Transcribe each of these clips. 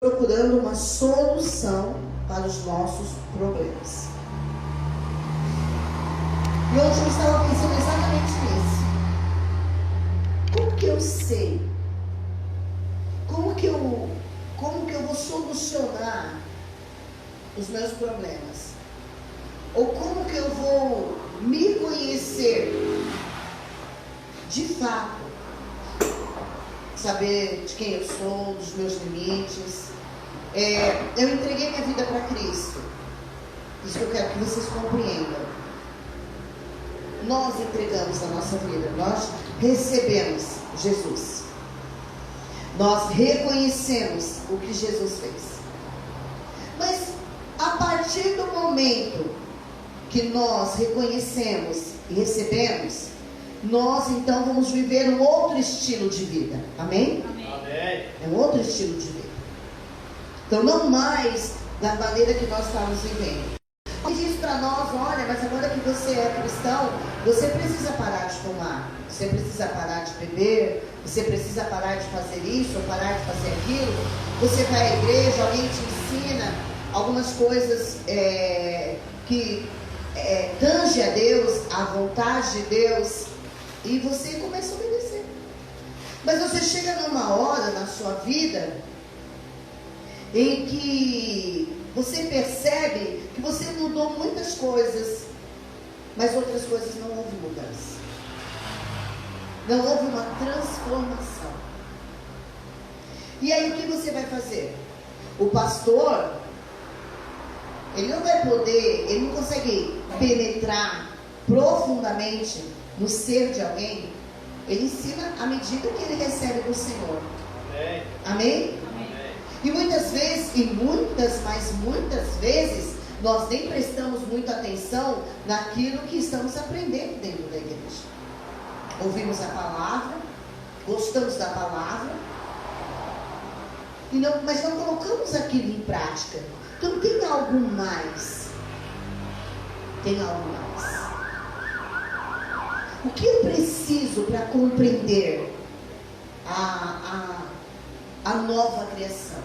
procurando uma solução para os nossos problemas. E hoje eu estava pensando exatamente nisso. Como que eu sei? Como que eu vou solucionar os meus problemas? Ou como que eu vou me conhecer de fato? Saber de quem eu sou, dos meus limites. Eu entreguei minha vida para Cristo. Isso que eu quero que vocês compreendam. Nós entregamos a nossa vida, nós recebemos Jesus. Nós reconhecemos o que Jesus fez. Mas a partir do momento que nós reconhecemos e recebemos, nós então vamos viver um outro estilo de vida. Amém? Amém. É um outro estilo de vida. Então não mais da maneira que nós estamos vivendo. Ele diz para nós: olha, mas agora que você é cristão, você precisa parar de fumar, você precisa parar de beber, você precisa parar de fazer isso ou parar de fazer aquilo. Você vai à igreja, alguém te ensina algumas coisas que tange a Deus, a vontade de Deus, e você começa a obedecer. Mas você chega numa hora na sua vida em que você percebe que você mudou muitas coisas, mas outras coisas não houve mudança. Não houve uma transformação. E aí o que você vai fazer? O pastor, ele não vai poder, ele não consegue penetrar profundamente no ser de alguém. Ele ensina à medida que ele recebe do Senhor. Amém? Amém? E muitas vezes, mas muitas vezes, nós nem prestamos muita atenção naquilo que estamos aprendendo dentro da igreja. Ouvimos a palavra, gostamos da palavra, mas não colocamos aquilo em prática. Então tem algo mais. Tem algo mais. O que eu preciso para compreender a nova criação?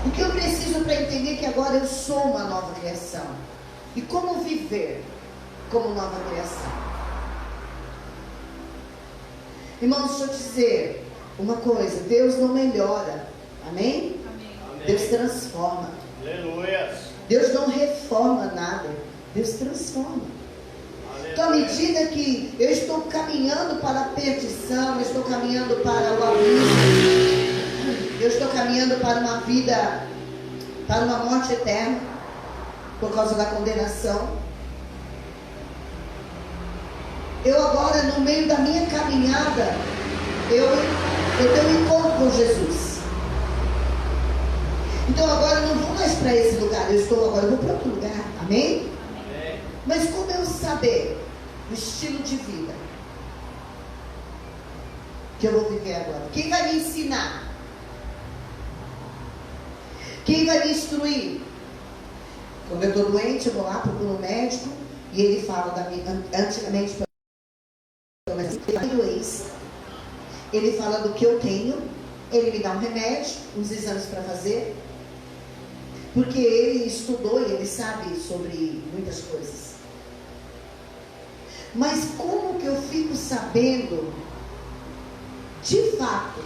O que eu preciso para entender que agora eu sou uma nova criação? E como viver como nova criação? Irmãos, deixa eu dizer uma coisa: Deus não melhora. Amém? Amém. Deus transforma. Aleluia. Deus não reforma nada. Deus transforma. Aleluia. Então, à medida que eu estou caminhando para a perdição, eu estou caminhando para o abismo, eu estou caminhando para uma vida, para uma morte eterna, por causa da condenação. Eu agora, no meio da minha caminhada, eu tenho um encontro com Jesus. Então agora eu não vou mais para esse lugar, eu vou para outro lugar. Amém? Amém. Mas como eu saber o estilo de vida que eu vou viver agora? Quem vai me ensinar? Quem vai me instruir? Quando eu estou doente, eu vou lá, procuro um médico, e ele fala da minha, antigamente, ele fala do que eu tenho, ele me dá um remédio, uns exames para fazer, porque ele estudou e ele sabe sobre muitas coisas. Mas como que eu fico sabendo, de fato,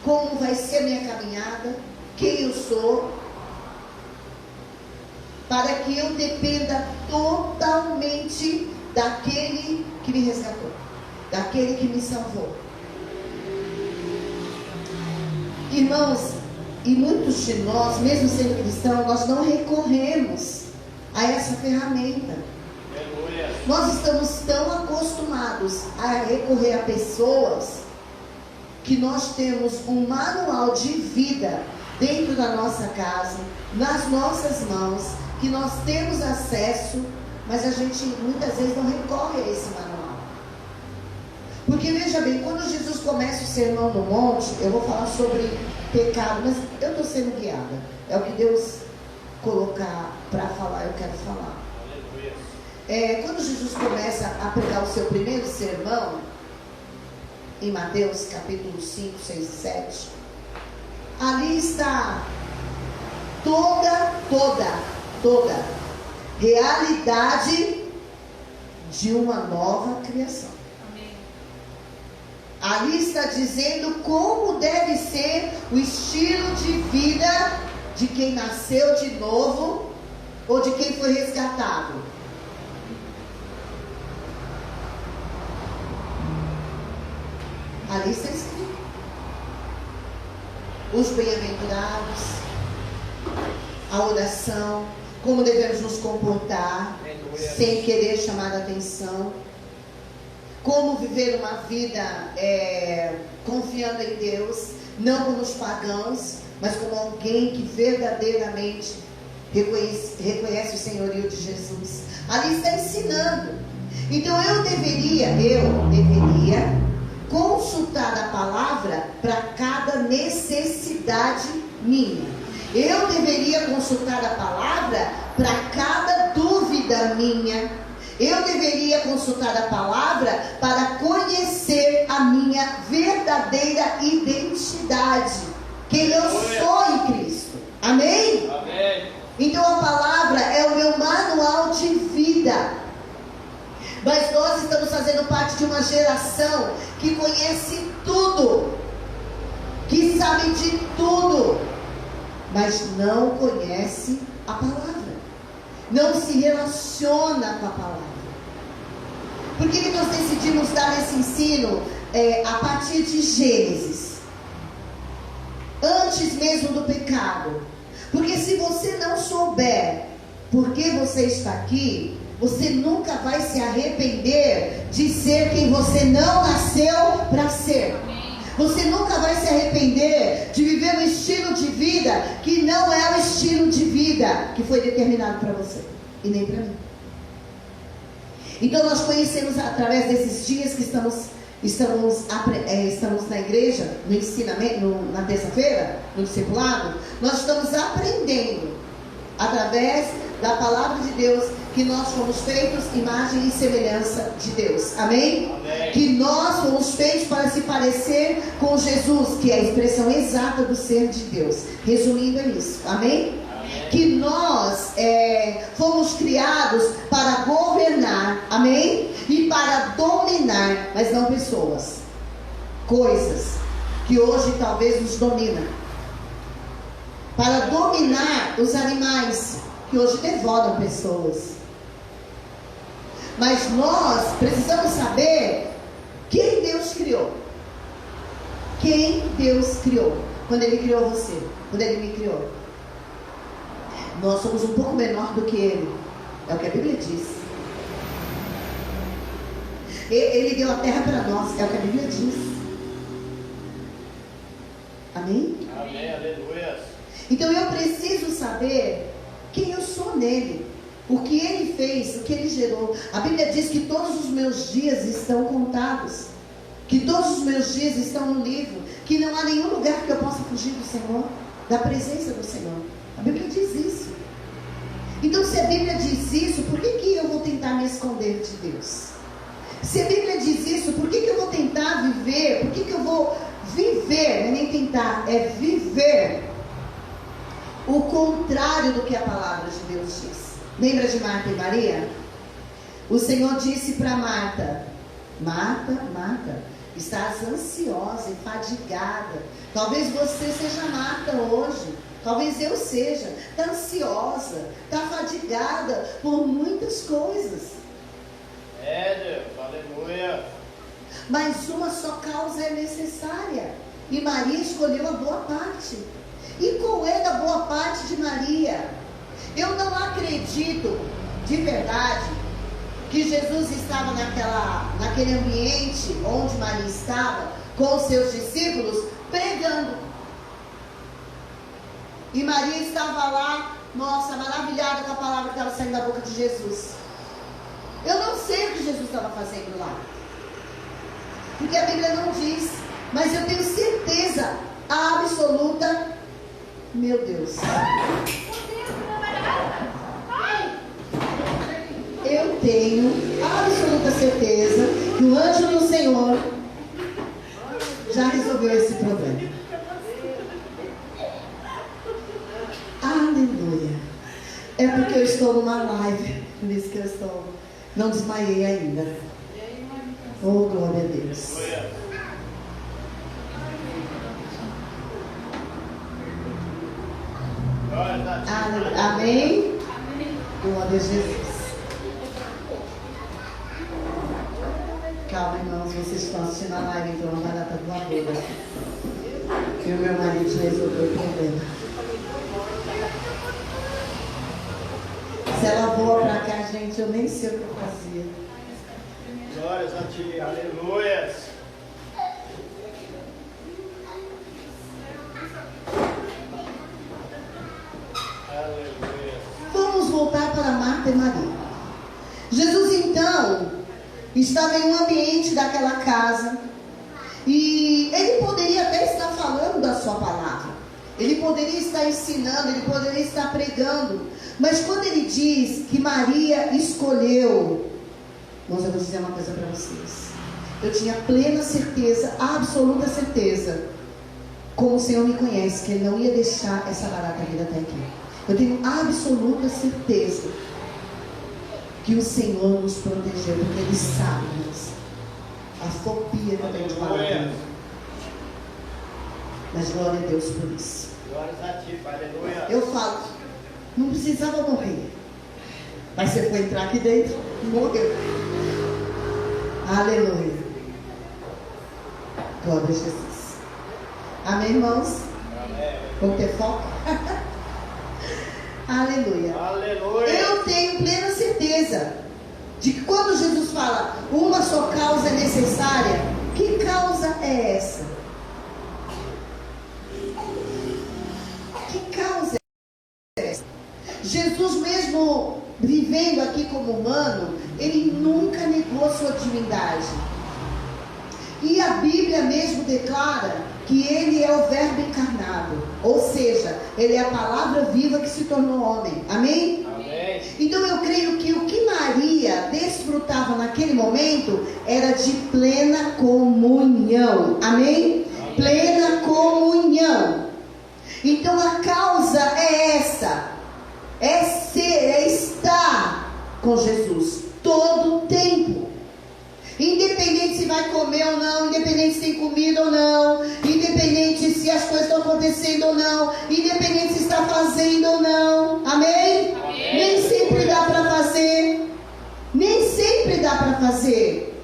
como vai ser a minha caminhada, quem eu sou, para que eu dependa totalmente daquele que me resgatou, daquele que me salvou? Irmãos, e muitos de nós, mesmo sendo cristãos, nós não recorremos a essa ferramenta. Aleluia. Nós estamos tão acostumados a recorrer a pessoas que nós temos um manual de vida dentro da nossa casa, nas nossas mãos, que nós temos acesso, mas a gente muitas vezes não recorre a esse manual. Porque veja bem, quando Jesus começa o Sermão do Monte, eu vou falar sobre pecado, mas eu estou sendo guiada. É o que Deus colocar para falar, eu quero falar. Aleluia. Quando Jesus começa a pregar o seu primeiro sermão, em Mateus capítulo 5, 6 e 7, ali está toda realidade de uma nova criação. Amém. Ali está dizendo como deve ser o estilo de vida de quem nasceu de novo ou de quem foi resgatado. Ali está escrito. Os bem-aventurados, a oração, como devemos nos comportar, sem querer chamar a atenção, como viver uma vida confiando em Deus, não como os pagãos, mas como alguém que verdadeiramente reconhece o senhorio de Jesus. Ali está ensinando. Então eu deveria consultar a palavra para cada necessidade minha. Eu deveria consultar a palavra para cada dúvida minha. Eu deveria consultar a palavra para conhecer a minha verdadeira identidade, quem eu sou em Cristo. Amém? Amém. Então a palavra é o meu manual de vida. Mas nós estamos fazendo parte de uma geração que conhece tudo, que sabe de tudo, mas não conhece a palavra, não se relaciona com a palavra. Por que nós decidimos dar esse ensino a partir de Gênesis, antes mesmo do pecado? Porque se você não souber por que você está aqui, você nunca vai se arrepender de ser quem você não nasceu para ser. Você nunca vai se arrepender de viver um estilo de vida que não é o estilo de vida que foi determinado para você e nem para mim. Então nós conhecemos através desses dias que estamos na igreja, no ensinamento, na terça-feira, no discipulado, nós estamos aprendendo através da palavra de Deus que nós fomos feitos imagem e semelhança de Deus. Amém? Amém. Que nós fomos feitos para se parecer com Jesus, que é a expressão exata do ser de Deus. Resumindo, é isso. Amém? Amém. Que nós fomos criados para governar, amém? E para dominar, mas não pessoas, coisas que hoje talvez nos dominam. Para dominar os animais que hoje devoram pessoas. Mas nós precisamos saber quem Deus criou. Quem Deus criou. Quando Ele criou você, quando Ele me criou. Nós somos um pouco menor do que Ele. É o que a Bíblia diz. Ele deu a terra para nós. É o que a Bíblia diz. Amém? Amém, aleluia. Então eu preciso saber quem eu sou nele, o que ele fez, o que ele gerou. A Bíblia diz que todos os meus dias estão contados, que todos os meus dias estão no livro, que não há nenhum lugar que eu possa fugir do Senhor, da presença do Senhor. A Bíblia diz isso. Então se a Bíblia diz isso, por que eu vou tentar me esconder de Deus? Se a Bíblia diz isso, por que eu vou tentar viver? Por que eu vou viver? Não é nem tentar, é viver o contrário do que a palavra de Deus diz. Lembra de Marta e Maria? O Senhor disse para Marta: Marta, Marta, estás ansiosa e fadigada. Talvez você seja Marta hoje, talvez eu seja. Está ansiosa, está fadigada por muitas coisas. Deus, aleluia. Mas uma só causa é necessária, e Maria escolheu a boa parte. E qual é a boa parte de Maria? Eu não acredito de verdade que Jesus estava naquele ambiente onde Maria estava, com os seus discípulos, pregando. E Maria estava lá, nossa, maravilhada com a palavra que estava saindo da boca de Jesus. Eu não sei o que Jesus estava fazendo lá, porque a Bíblia não diz, mas eu tenho certeza absoluta. Meu Deus. Eu tenho absoluta certeza que o anjo do Senhor já resolveu esse problema. É porque eu estou numa live, por isso que eu estou. Não desmaiei ainda. Oh, glória a Deus. Amém? Glória a Jesus. Calma, irmãos, vocês estão assistindo a live, então a barata voadora. E o meu marido resolveu o problema. Se ela voa pra cá, gente, eu nem sei o que eu fazia. Glórias a ti, aleluias. Aleluia. Vamos voltar para Marta e Maria. Jesus então estava em um ambiente daquela casa e ele poderia até estar falando da sua palavra, ele poderia estar ensinando, ele poderia estar pregando, mas quando ele diz que Maria escolheu, irmãos, eu vou dizer uma coisa para vocês. Eu tinha plena certeza, absoluta certeza, como o Senhor me conhece, que Ele não ia deixar essa barata vir até aqui. Eu tenho absoluta certeza que o Senhor nos protegeu, porque Ele sabe, irmãos, a fobia que eu tenho de falar dele. Mas glória a Deus por isso. Glórias a ti, aleluia. Eu falo, não precisava morrer, mas você foi entrar aqui dentro, morreu. Aleluia. Glória a Jesus. Amém, irmãos? Amém. Vamos ter foco? Aleluia. Aleluia. Eu tenho plena certeza de que quando Jesus fala uma só causa é necessária, que causa é essa? Que causa é essa? Jesus, mesmo vivendo aqui como humano, ele nunca negou a sua divindade. E a Bíblia mesmo declara que ele é o verbo encarnado, ou seja, ele é a palavra viva que se tornou homem. Amém? Amém. Então eu creio que o que Maria desfrutava naquele momento era de plena comunhão. Amém? Amém. Plena comunhão. Então a causa é essa, é ser, é estar com Jesus todo o tempo. Independente se vai comer ou não, independente se tem comida ou não, independente se as coisas estão acontecendo ou não, independente se está fazendo ou não. Amém? Amém. Nem sempre dá para fazer, nem sempre dá para fazer,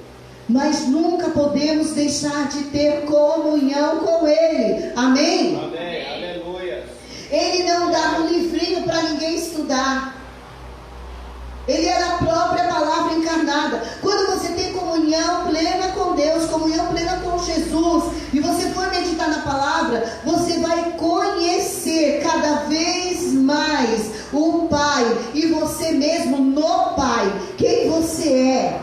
mas nunca podemos deixar de ter comunhão com Ele. Amém? Amém. Aleluia. Ele não dava um livrinho para ninguém estudar. Ele era a própria palavra encarnada. Quando você tem comunhão plena com Deus, comunhão plena com Jesus, e você for meditar na palavra, você vai conhecer cada vez mais o Pai, e você mesmo no Pai, quem você é,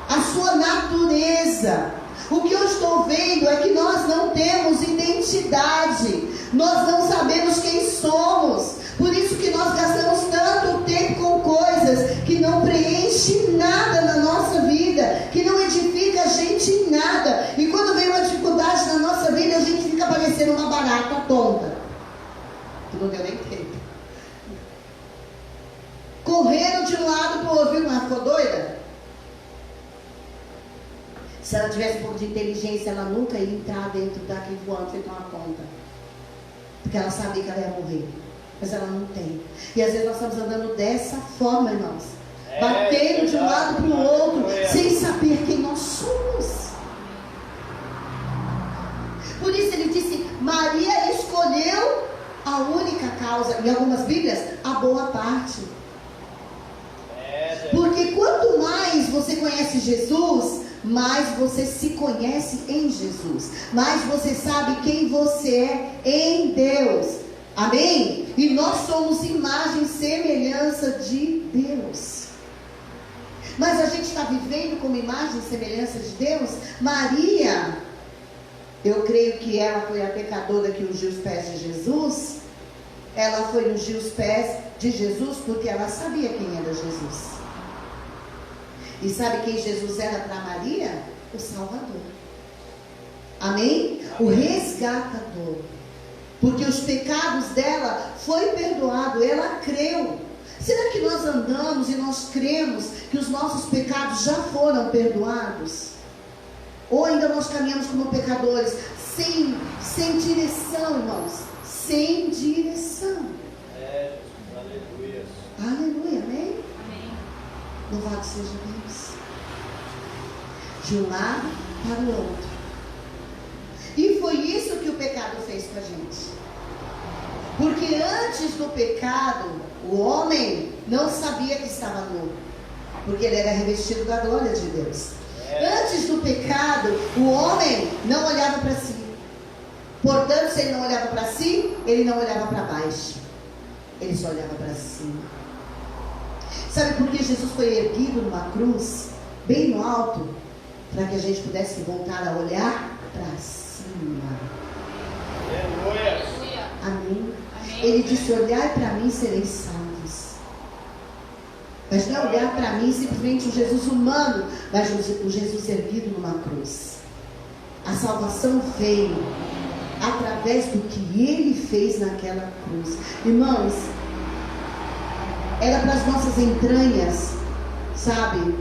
a sua natureza. O que eu estou vendo é que nós não temos identidade, nós não sabemos quem somos. Por isso que nós gastamos tanto tempo com coisas que não preenchem nada na nossa vida, que não edifica a gente em nada. E quando vem uma dificuldade na nossa vida, a gente fica parecendo uma barata tonta, que não deu nem tempo, correndo de um lado para o outro. Viu? Ela ficou doida? Se ela tivesse um pouco de inteligência, ela nunca ia entrar dentro daqui voando feito uma tonta, porque ela sabia que ela ia morrer. Mas ela não tem. E às vezes nós estamos andando dessa forma, irmãos, batendo de um lado para o outro, sem saber quem nós somos. Por isso ele disse, Maria escolheu a única causa, em algumas Bíblias, a boa parte. Porque quanto mais você conhece Jesus, mais você se conhece em Jesus, mais você sabe quem você é em Deus. Amém? E nós somos imagem e semelhança de Deus. Mas a gente está vivendo como imagem e semelhança de Deus? Maria, eu creio que ela foi a pecadora que ungiu os pés de Jesus. Ela foi ungir os pés de Jesus porque ela sabia quem era Jesus. E sabe quem Jesus era para Maria? O Salvador. Amém? O resgatador. Porque os pecados dela foi perdoado, ela creu. Será que nós andamos e nós cremos que os nossos pecados já foram perdoados? Ou ainda nós caminhamos como pecadores sem direção, irmãos? Sem direção. É, aleluia. Aleluia, amém? Amém. Louvado seja Deus. De um lado para o outro. E foi isso que o pecado fez com a gente. Porque antes do pecado, o homem não sabia que estava nu, porque ele era revestido da glória de Deus. Antes do pecado, o homem não olhava para si. Portanto, se ele não olhava para si, ele não olhava para baixo. Ele só olhava para cima. Sabe por que Jesus foi erguido numa cruz, bem no alto? Para que a gente pudesse voltar a olhar para cima. Aleluia. Amém. Amém. Ele disse: olhai para mim, sereis salvos. Mas não é olhar para mim simplesmente o Jesus humano, mas o Jesus erguido numa cruz. A salvação veio através do que ele fez naquela cruz. Irmãos, era para as nossas entranhas, sabe,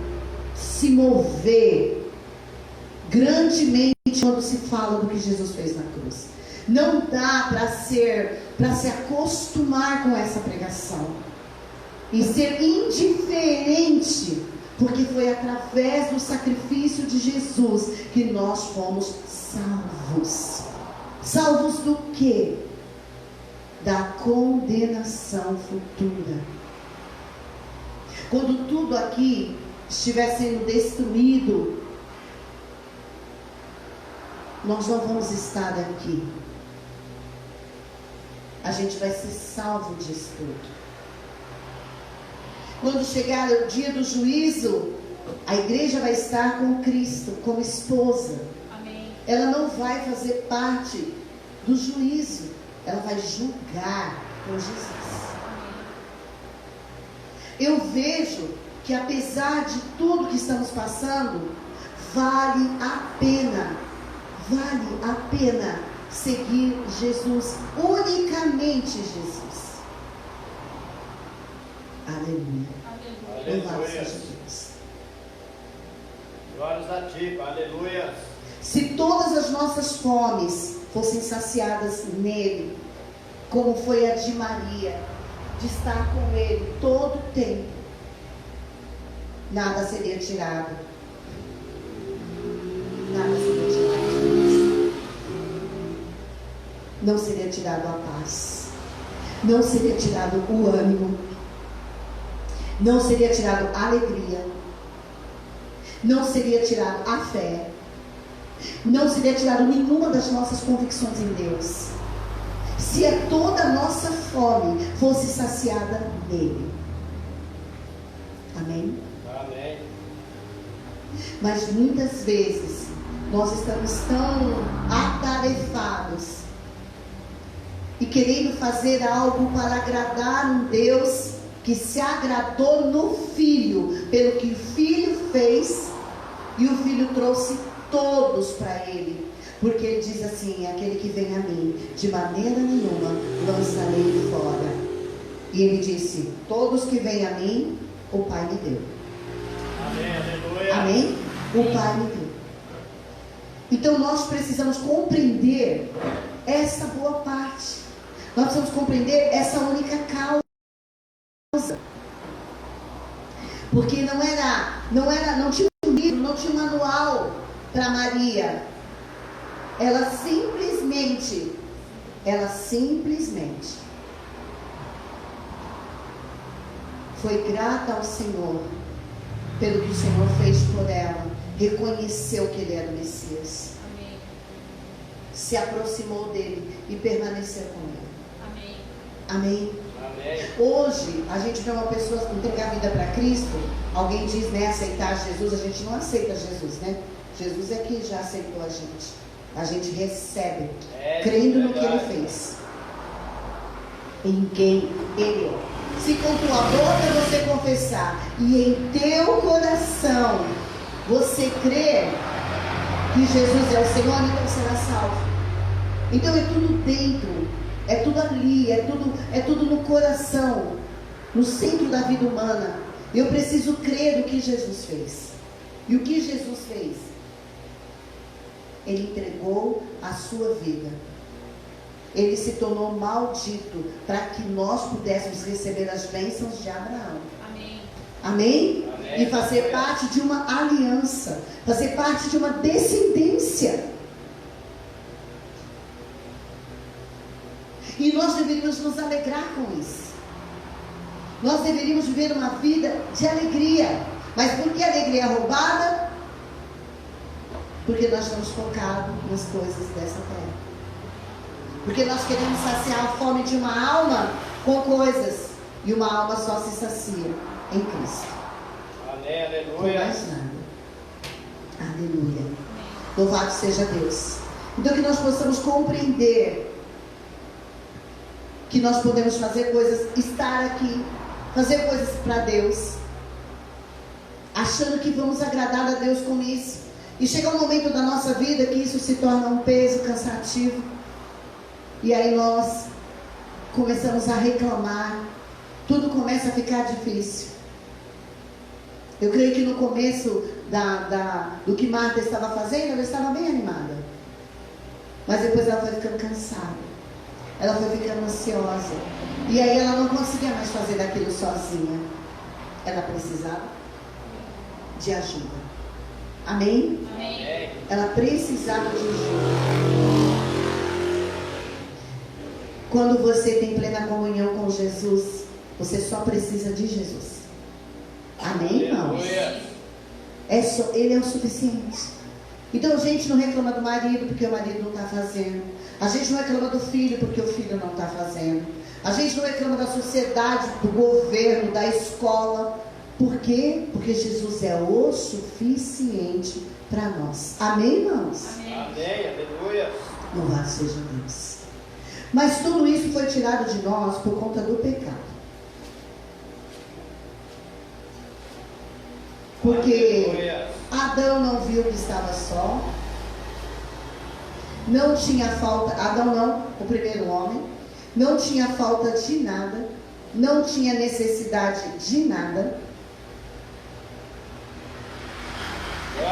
se mover grandemente quando se fala do que Jesus fez na cruz. Não dá para se acostumar com essa pregação e ser indiferente, porque foi através do sacrifício de Jesus que nós fomos salvos. Salvos do quê? Da condenação futura. Quando tudo aqui estiver sendo destruído, nós não vamos estar aqui. A gente vai ser salvo disso tudo. Quando chegar o dia do juízo, a igreja vai estar com Cristo como esposa. Amém. Ela não vai fazer parte do juízo, ela vai julgar com Jesus. Eu vejo que apesar de tudo que estamos passando, vale a pena seguir Jesus, unicamente Jesus. Aleluia. Louvado seja Deus. Glórias a ti, aleluia. Se todas as nossas fomes fossem saciadas nele, como foi a de Maria, de estar com ele todo o tempo, nada seria tirado. Nada seria tirado. Não seria tirado a paz. Não seria tirado o ânimo. Não seria tirado a alegria. Não seria tirado a fé. Não seria tirado nenhuma das nossas convicções em Deus. Se toda a nossa fome fosse saciada nele. Amém? Amém. Mas muitas vezes nós estamos tão atarefados e querendo fazer algo para agradar um Deus que se agradou no Filho, pelo que o Filho fez, e o Filho trouxe todos para Ele, porque Ele diz assim: aquele que vem a mim, de maneira nenhuma lançarei fora. E Ele disse: todos que vêm a mim, o Pai me deu. Amém, aleluia. Amém? O Pai me deu. Então nós precisamos compreender essa boa parte. Nós precisamos compreender essa única causa. Porque não tinha um livro, não tinha um manual para Maria. Ela simplesmente foi grata ao Senhor pelo que o Senhor fez por ela. Reconheceu que Ele era o Messias. Amém. Se aproximou dele e permaneceu com ele. Amém. Amém? Amém. Hoje, a gente vê uma pessoa entregar a vida para Cristo. Alguém diz, né, aceitar Jesus. A gente não aceita Jesus, né? Jesus é que já aceitou a gente. A gente recebe, crendo no que Ele fez, em quem Ele é. Se com tua boca você confessar e em teu coração você crer que Jesus é o Senhor, então será salvo. Então é tudo dentro, é tudo ali, é tudo no coração. no centro da vida humana. Eu preciso crer no que Jesus fez. E o que Jesus fez? Ele entregou a sua vida. Ele se tornou maldito para que nós pudéssemos receber as bênçãos de Abraão. Amém. Amém? Amém. E fazer parte de uma aliança, fazer parte de uma descendência. E nós deveríamos nos alegrar com isso. Nós deveríamos viver uma vida de alegria. Mas por que alegria roubada? Porque nós estamos focados nas coisas dessa terra. Porque nós queremos saciar a fome de uma alma com coisas. E uma alma só se sacia em Cristo. Amém, Com aleluia. mais nada. Aleluia. Louvado seja Deus. Então que nós possamos compreender que nós podemos fazer coisas, estar aqui, fazer coisas para Deus, achando que vamos agradar a Deus com isso. E chega um momento da nossa vida que isso se torna um peso cansativo. E aí nós começamos a reclamar. Tudo começa a ficar difícil. Eu creio que no começo do que Marta estava fazendo, ela estava bem animada. Mas depois ela foi ficando cansada. Ela foi ficando ansiosa. E aí ela não conseguia mais fazer daquilo sozinha. Ela precisava de ajuda. Amém? Amém. Ela precisava de ajuda. Quando você tem plena comunhão com Jesus, você só precisa de Jesus. Amém, irmãos? Aleluia. Ele é o suficiente. Então a gente não reclama do marido porque o marido não está fazendo. A gente não reclama do filho porque o filho não está fazendo. A gente não reclama da sociedade, do governo, da escola. Por quê? Porque Jesus é o suficiente para nós. Amém, irmãos? Amém. Amém, aleluia. Louvado seja Deus. Mas tudo isso foi tirado de nós por conta do pecado. Porque Aleluia. Adão não viu que estava só. Não tinha falta, Adão não, o primeiro homem, não tinha falta de nada, não tinha necessidade de nada.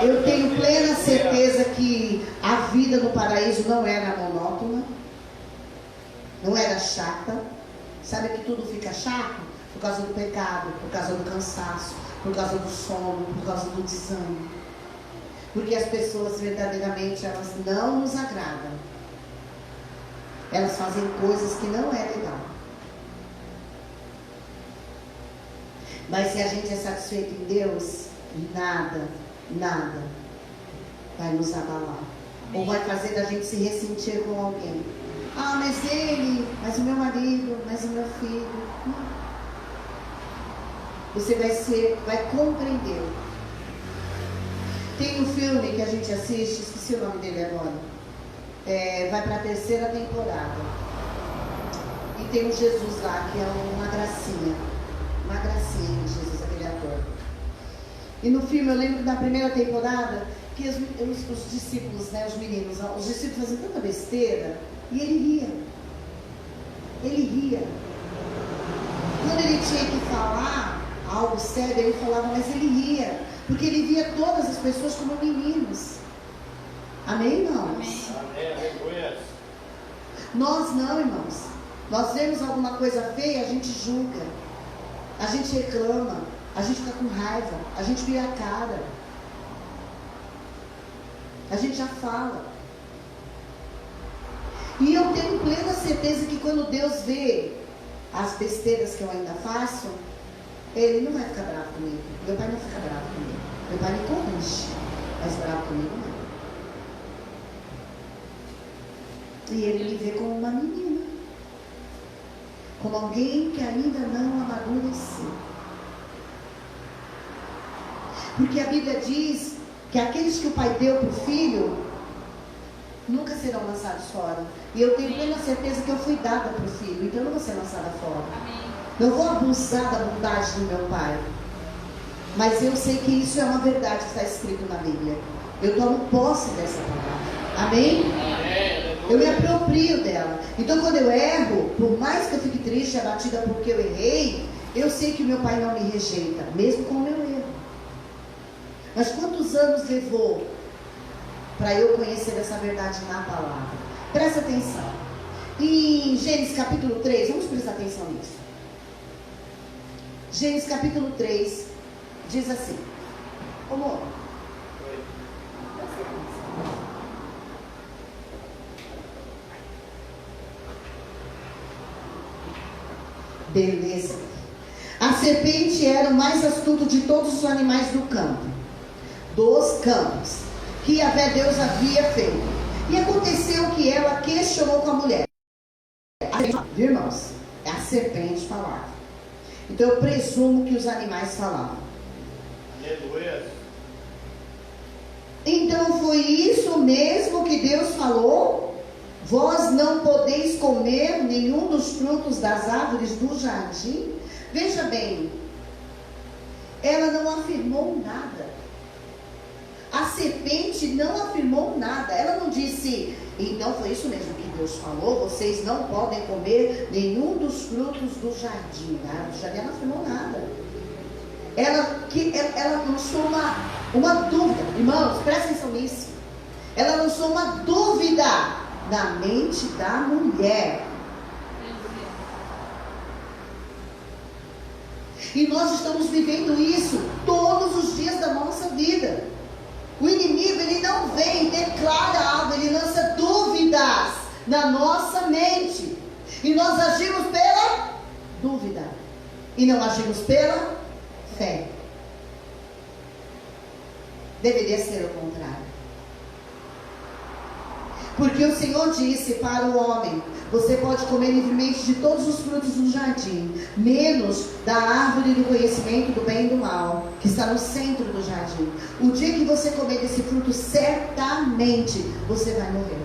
Eu tenho plena certeza que a vida no paraíso não era monótona, não era chata. Sabe que tudo fica chato? Por causa do pecado, por causa do cansaço, por causa do sono, por causa do desânimo. Porque as pessoas verdadeiramente, elas não nos agradam. Elas fazem coisas que não é legal. Mas se a gente é satisfeito em Deus, nada vai nos abalar. Ou vai fazer da gente se ressentir com alguém. Ah, mas ele, mas o meu marido, mas o meu filho. Não. Você vai compreender. Tem um filme que a gente assiste, esqueci o nome dele agora. Vai para a 3ª temporada. E tem um Jesus lá, que é uma gracinha. Uma gracinha de Jesus, aquele ator. E no filme, eu lembro da primeira temporada, que os discípulos, né, os meninos, os discípulos faziam tanta besteira, e ele ria. Ele ria. Quando ele tinha que falar algo sério, ele falava, mas ele ria. Porque ele via todas as pessoas como meninos. Amém, irmãos? Amém, aleluia. Nós não, irmãos. Nós vemos alguma coisa feia, a gente julga. A gente reclama. A gente fica com raiva. A gente vira a cara. A gente já fala. E eu tenho plena certeza que quando Deus vê as besteiras que eu ainda faço, Ele não vai ficar bravo comigo. Meu pai não fica bravo comigo. Meu pai me corrige, mas bravo comigo não. E ele me vê como uma menina. Como alguém que ainda não amadureceu. Porque a Bíblia diz que aqueles que o pai deu para o filho nunca serão lançados fora. E eu tenho plena certeza que eu fui dada para o filho, então eu não vou ser lançada fora. Amém. Eu vou abusar da bondade do meu pai. Mas eu sei que isso é uma verdade que está escrito na Bíblia. Eu tomo posse dessa palavra. Amém? Amém, Eu me aleluia. aproprio dela. Então quando eu erro, por mais que eu fique triste, abatida porque eu errei, Eu sei que meu pai não me rejeita, mesmo com o meu erro. Mas quantos anos levou para eu conhecer essa verdade na palavra? Presta atenção. Em Gênesis capítulo 3, vamos prestar atenção nisso. Gênesis capítulo 3 diz assim: amor, beleza. A serpente era o mais astuto de todos os animais do campo, dos campos, que Yahvé Deus havia feito. E aconteceu que ela questionou com a mulher. Irmãos, a serpente falava. Então eu presumo que os animais falavam. Aleluia. Então foi isso mesmo que Deus falou? Vós não podeis comer nenhum dos frutos das árvores do jardim? Veja bem, ela não afirmou nada. A serpente não afirmou nada. Ela não disse, então foi isso mesmo que Deus falou, vocês não podem comer nenhum dos frutos do jardim. Do jardim ela não afirmou nada. Ela lançou uma dúvida. Irmãos, presta atenção nisso. Ela lançou uma dúvida na mente da mulher. E nós estamos vivendo isso todos os dias da nossa vida. O inimigo, ele não vem, declara algo, ele lança dúvidas na nossa mente. E nós agimos pela dúvida. E não agimos pela fé. Deveria ser o contrário. Porque o Senhor disse para o homem: você pode comer livremente de todos os frutos do jardim, menos da árvore do conhecimento do bem e do mal, que está no centro do jardim. O dia que você comer desse fruto, certamente você vai morrer.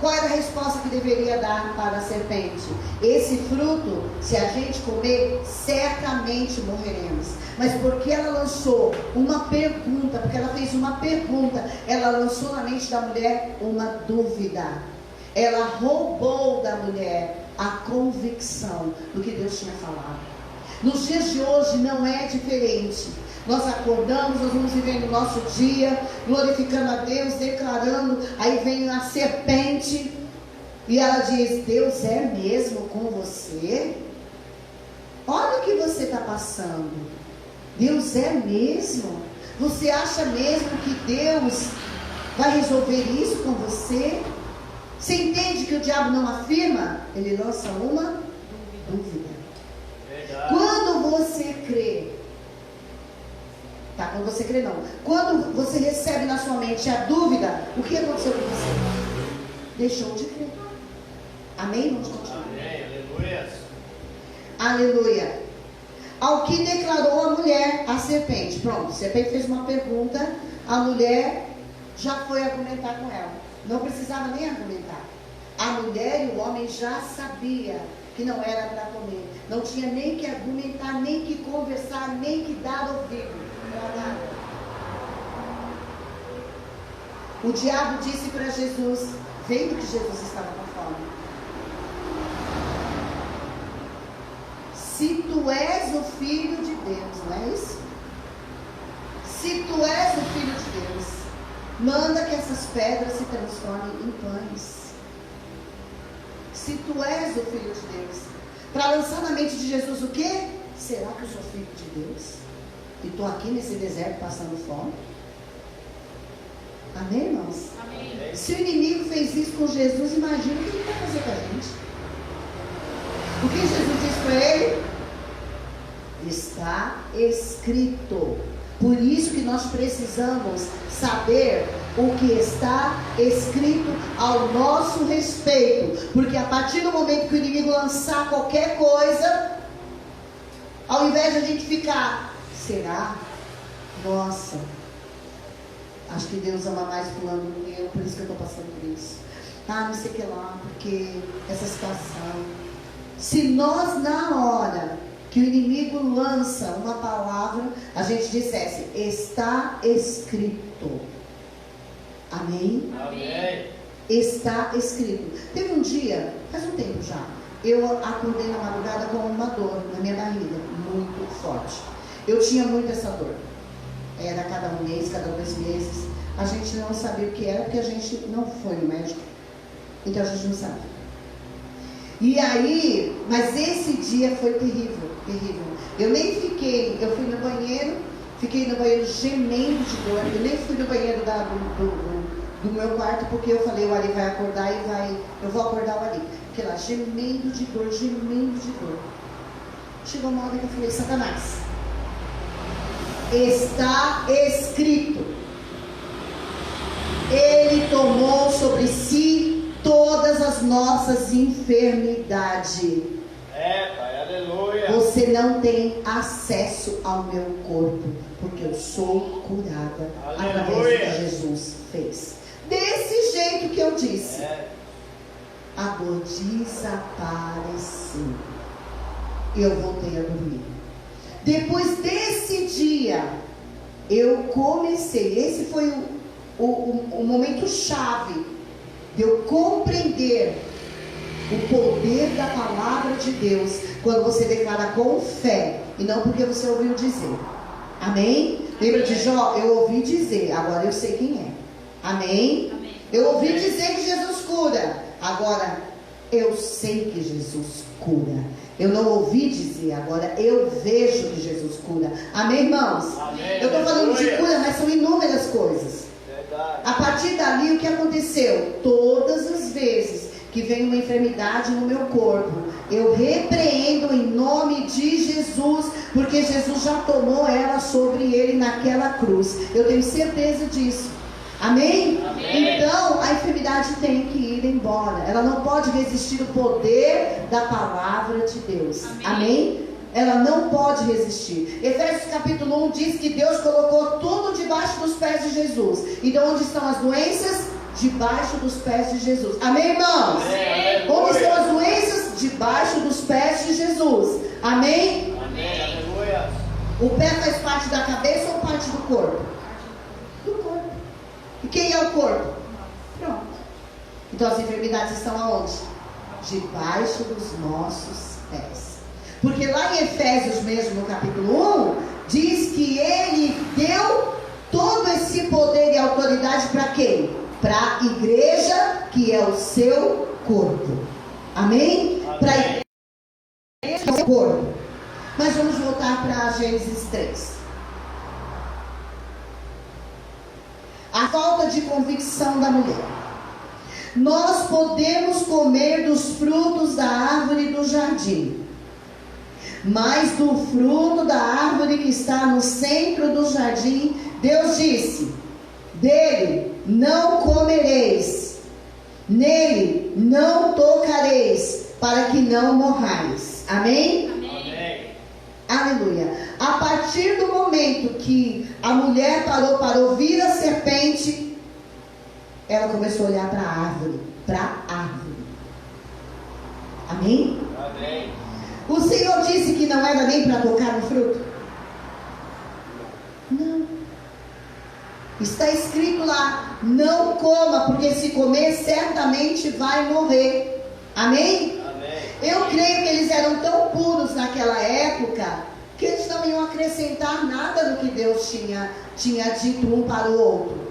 Qual era a resposta que deveria dar para a serpente? Esse fruto, se a gente comer, certamente morreremos. Mas porque ela lançou uma pergunta, porque ela fez uma pergunta, ela lançou na mente da mulher uma dúvida. Ela roubou da mulher a convicção do que Deus tinha falado. Nos dias de hoje não é diferente. Nós acordamos, nós vamos vivendo o nosso dia, glorificando a Deus, declarando. Aí vem a serpente e ela diz: Deus é mesmo com você? Olha o que você está passando. Deus é mesmo? Você acha mesmo que Deus vai resolver isso com você? Você entende que o diabo não afirma? Ele lança uma dúvida. Verdade. Quando você crê, quando você crê não, quando você recebe na sua mente a dúvida, o que aconteceu com você? Deixou de crer. Amém? Vamos continuar. Amém. Aleluia. Aleluia. Ao que declarou a mulher, a serpente. Pronto, a serpente fez uma pergunta, a mulher já foi argumentar com ela. Não precisava nem argumentar. A mulher e o homem já sabiam que não era para comer. Não tinha nem que argumentar, nem que conversar, nem que dar ouvido para nada. O diabo disse para Jesus, vendo que Jesus estava com fome: se tu és o Filho de Deus, não é isso? Se tu és o Filho de Deus, manda que essas pedras se transformem em pães. Se tu és o Filho de Deus. Para lançar na mente de Jesus o quê? Será que eu sou filho de Deus? E estou aqui nesse deserto passando fome? Amém, irmãos? Amém. Se o inimigo fez isso com Jesus, imagina o que ele vai fazer com a gente. O que Jesus disse para ele? Está escrito. Por isso que nós precisamos saber o que está escrito ao nosso respeito. Porque a partir do momento que o inimigo lançar qualquer coisa, ao invés de a gente ficar, será? Nossa, acho que Deus ama mais fulano do que eu, por isso que eu estou passando por isso. Não sei o que lá, porque essa situação. Se nós na hora que o inimigo lança uma palavra, a gente dissesse, está escrito. Amém? Amém. Está escrito. Teve um dia, faz um tempo já, eu acordei na madrugada com uma dor na minha barriga, muito forte. Eu tinha muito essa dor. Era cada um mês, cada 2 meses. A gente não sabia o que era, porque a gente não foi no médico. Então a gente não sabe. E aí, mas esse dia foi terrível, terrível. Eu nem fiquei, eu fui no banheiro, fiquei no banheiro gemendo de dor. Eu nem fui no banheiro do meu quarto, porque eu falei, o Ari vai acordar e eu vou acordar o Ari. Porque lá, gemendo de dor, gemendo de dor. Chegou uma hora que eu falei, Satanás, está escrito, ele tomou sobre si todas as nossas enfermidades. Pai, aleluia. Você não tem acesso ao meu corpo, porque eu sou curada através do que Jesus fez. Desse jeito que eu disse, a dor desapareceu. Eu voltei a dormir. Depois desse dia, eu comecei. Esse foi o momento chave de eu compreender o poder da palavra de Deus, quando você declara com fé e não porque você ouviu dizer. Amém? Lembra de Jó? Eu ouvi dizer, agora eu sei quem é. Amém? Eu ouvi dizer que Jesus cura, agora eu sei que Jesus cura. Eu não ouvi dizer, agora eu vejo que Jesus cura. Amém, irmãos? Amém. Eu estou falando de cura, mas são inúmeras coisas. Verdade. A partir dali, o que aconteceu? Todas as vezes que vem uma enfermidade no meu corpo, eu repreendo em nome de Jesus, porque Jesus já tomou ela sobre ele naquela cruz. Eu tenho certeza disso. Amém? Amém. Então, a enfermidade tem que ir embora. Ela não pode resistir ao poder da palavra de Deus. Amém? Ela não pode resistir. Efésios capítulo 1 diz que Deus colocou tudo debaixo dos pés de Jesus. Então, onde estão as doenças? Debaixo dos pés de Jesus. Amém, irmãos? Amém. Onde estão as doenças? Debaixo dos pés de Jesus. Amém? Amém. Aleluia. O pé faz parte da cabeça ou parte do corpo? Do corpo. E quem é o corpo? Pronto. Então as enfermidades estão aonde? Debaixo dos nossos pés. Porque lá em Efésios mesmo, no capítulo 1, diz que ele deu todo esse poder e autoridade para quem? Para a igreja, que é o seu corpo. Amém? Para a igreja, que é o seu corpo. Mas vamos voltar para Gênesis 3. A falta de convicção da mulher. Nós podemos comer dos frutos da árvore do jardim, mas do fruto da árvore que está no centro do jardim, Deus disse: dele não comereis, nele não tocareis, para que não morrais. Amém? Amém. Aleluia. A partir do momento que a mulher parou para ouvir a serpente, ela começou a olhar para a árvore. Para a árvore. Amém? Amém. O Senhor disse que não era nem para tocar no fruto? Não. Está escrito lá: não coma, porque se comer certamente vai morrer. Amém? Amém. Eu creio que eles eram tão puros naquela época que eles não iam acrescentar nada no que Deus tinha dito um para o outro.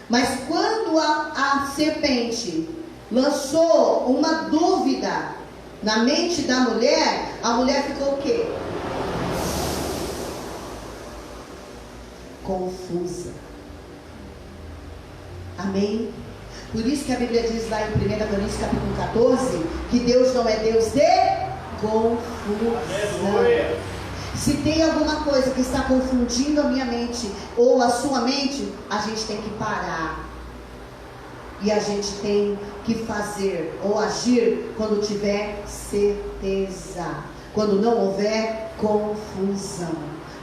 Mas quando a serpente lançou uma dúvida na mente da mulher, a mulher ficou o quê? Confusa. Amém? Por isso que a Bíblia diz lá em 1 Coríntios capítulo 14, que Deus não é Deus de confusão. Aleluia. Se tem alguma coisa que está confundindo a minha mente ou a sua mente, a gente tem que parar. E a gente tem que fazer ou agir quando tiver certeza. Quando não houver confusão.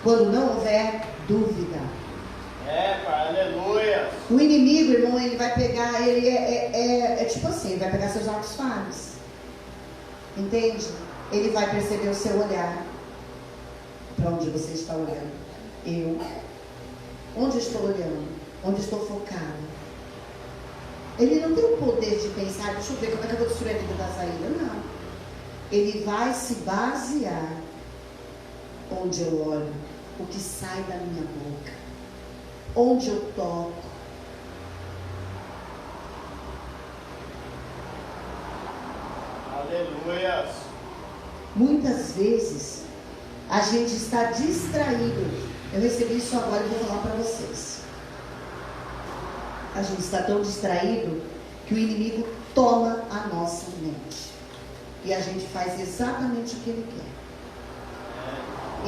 Quando não houver dúvida. Pai, aleluia. O inimigo, irmão, ele vai pegar, ele é tipo assim, ele vai pegar seus atos falhos. Entende? Ele vai perceber o seu olhar. Para onde você está olhando? Eu. Onde estou olhando? Onde estou focado? Ele não tem o poder de pensar, deixa eu ver como é que eu vou destruir a vida da Zaira. Não. ele vai se basear onde eu olho, o que sai da minha boca, onde eu toco. Aleluia. Muitas vezes a gente está distraído. Eu recebi isso agora e vou falar para vocês. A gente está tão distraído que o inimigo toma a nossa mente. E a gente faz exatamente o que ele quer.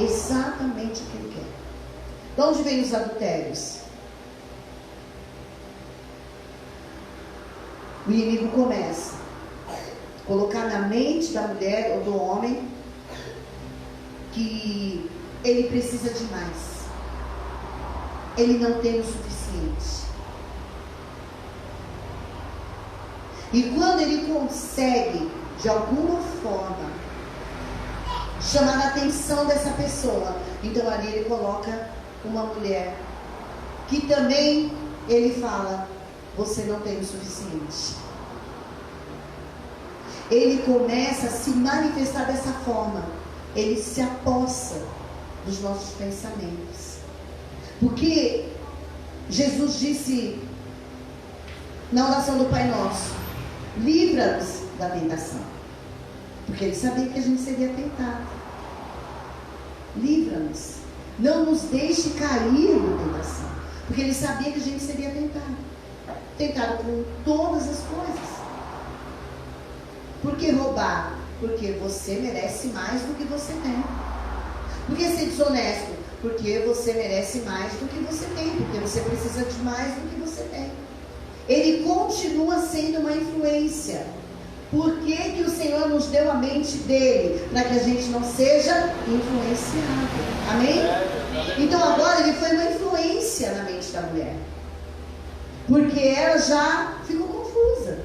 Exatamente o que ele quer. De onde vem os adultérios? O inimigo começa a colocar na mente da mulher ou do homem que ele precisa de mais. Ele não tem o suficiente. E quando ele consegue, de alguma forma, chamar a atenção dessa pessoa, então ali ele coloca uma mulher que também ele fala: você não tem o suficiente. Ele começa a se manifestar dessa forma. Ele se apossa dos nossos pensamentos. Porque Jesus disse na oração do Pai Nosso: livra-nos da tentação. Porque ele sabia que a gente seria tentado. Livra-nos. Não nos deixe cair na tentação. Porque ele sabia que a gente seria tentado. Tentado com todas as coisas. Por que roubar? Porque você merece mais do que você tem. Por que ser desonesto? Porque você merece mais do que você tem. Porque você precisa de mais do que você tem. Ele continua sendo uma influência. Por que que o Senhor nos deu a mente dele? Para que a gente não seja influenciado. Amém? Então agora ele foi uma influência na mente da mulher. Porque ela já ficou confusa.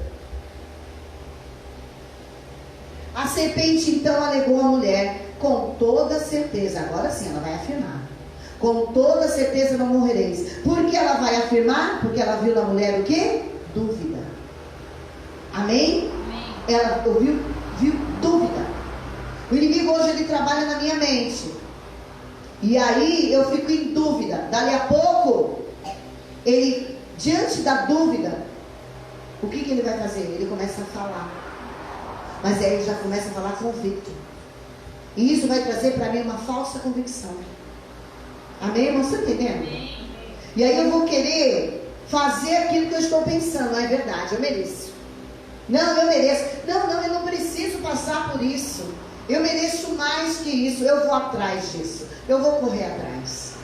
A serpente então alegou à mulher: com toda certeza, agora sim ela vai afirmar, com toda certeza não morrereis. Por que ela vai afirmar? Porque ela viu na mulher o quê? Dúvida. Amém? Amém. Ela viu dúvida. O inimigo hoje ele trabalha na minha mente. E aí eu fico em dúvida. Dali a pouco, ele, diante da dúvida, o que ele vai fazer? Ele começa a falar. Mas aí ele já começa a falar convicto. E isso vai trazer para mim uma falsa convicção. Amém, irmão? Você está entendendo? Amém. E aí eu vou querer fazer aquilo que eu estou pensando. Não é verdade, eu mereço. Não, eu mereço. Não, eu não preciso passar por isso. Eu mereço mais que isso. Eu vou atrás disso. Eu vou correr atrás.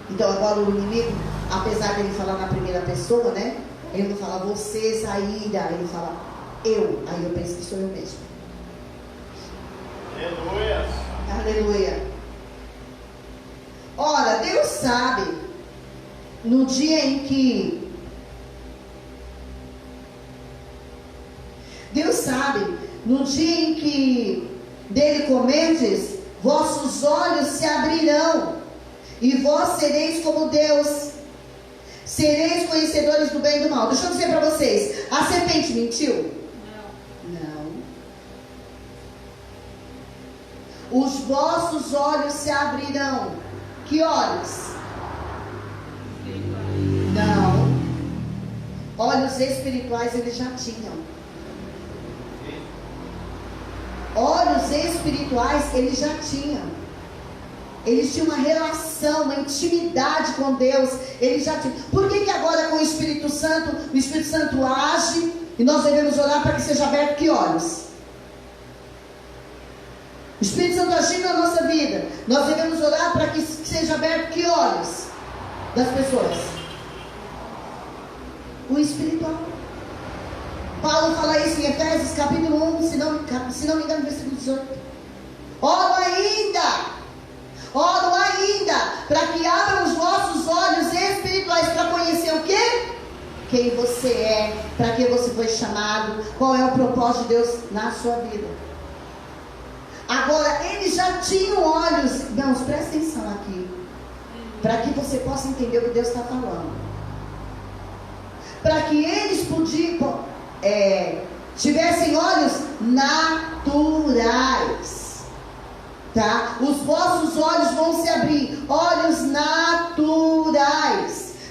Então agora o inimigo, apesar de ele falar na primeira pessoa, né? Ele não fala você, Zaida. Ele fala eu. Aí eu penso que sou eu mesmo. Aleluia. Aleluia. Ora, Deus sabe, no dia em que dele comerdes, vossos olhos se abrirão, e vós sereis como Deus, sereis conhecedores do bem e do mal. Deixa eu dizer para vocês, a serpente mentiu? Não. Os vossos olhos se abrirão. Que olhos? Não. Olhos espirituais eles já tinham. Olhos espirituais eles já tinham. Eles tinham uma relação, uma intimidade com Deus. Eles já tinham. Por que agora com o Espírito Santo age e nós devemos orar para que seja aberto que olhos? O Espírito Santo agindo na nossa vida, nós devemos orar para que seja aberto que olhos das pessoas? O espiritual. Paulo fala isso em Efésios capítulo 1, se não me engano, versículo 18. Oro ainda, para que abram os vossos olhos espirituais, para conhecer o quê? Quem você é, para que você foi chamado, qual é o propósito de Deus na sua vida. Agora, eles já tinham olhos. Irmãos, presta atenção aqui, para que você possa entender o que Deus está falando. Para que eles tivessem olhos naturais, tá? Os vossos olhos vão se abrir, olhos naturais,